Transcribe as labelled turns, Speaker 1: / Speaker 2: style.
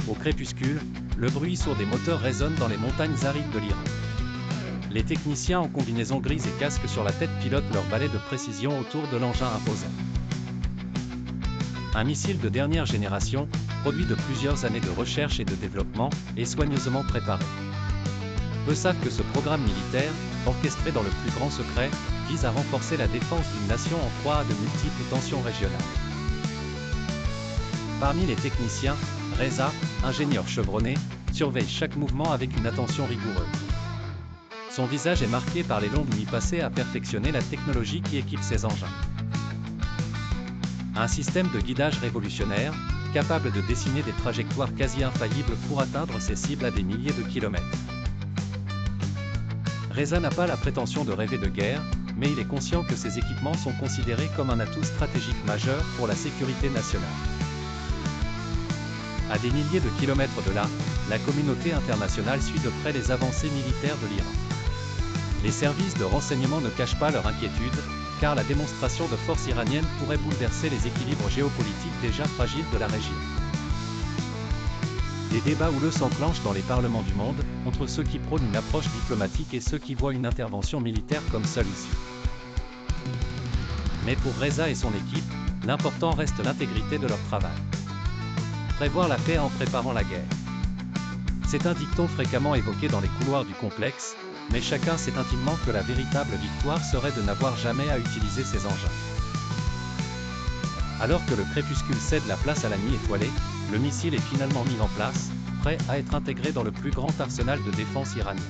Speaker 1: Au crépuscule, le bruit sourd des moteurs résonne dans les montagnes arides de l'Iran. Les techniciens en combinaison grise et casque sur la tête pilotent leur balai de précision autour de l'engin imposant. Un missile de dernière génération, produit de plusieurs années de recherche et de développement, est soigneusement préparé. Peu savent que ce programme militaire, orchestré dans le plus grand secret, vise à renforcer la défense d'une nation en proie à de multiples tensions régionales. Parmi les techniciens, Reza, ingénieur chevronné, surveille chaque mouvement avec une attention rigoureuse. Son visage est marqué par les longues nuits passées à perfectionner la technologie qui équipe ses engins. Un système de guidage révolutionnaire, capable de dessiner des trajectoires quasi infaillibles pour atteindre ses cibles à des milliers de kilomètres. Reza n'a pas la prétention de rêver de guerre, mais il est conscient que ces équipements sont considérés comme un atout stratégique majeur pour la sécurité nationale. À des milliers de kilomètres de là, la communauté internationale suit de près les avancées militaires de l'Iran. Les services de renseignement ne cachent pas leur inquiétude, car la démonstration de force iranienne pourrait bouleverser les équilibres géopolitiques déjà fragiles de la région. Des débats houleux s'enclenchent dans les parlements du monde, entre ceux qui prônent une approche diplomatique et ceux qui voient une intervention militaire comme seule issue. Mais pour Reza et son équipe, l'important reste l'intégrité de leur travail. Prévoir la paix en préparant la guerre. C'est un dicton fréquemment évoqué dans les couloirs du complexe, mais chacun sait intimement que la véritable victoire serait de n'avoir jamais à utiliser ces engins. Alors que le crépuscule cède la place à la nuit étoilée, le missile est finalement mis en place, prêt à être intégré dans le plus grand arsenal de défense iranien.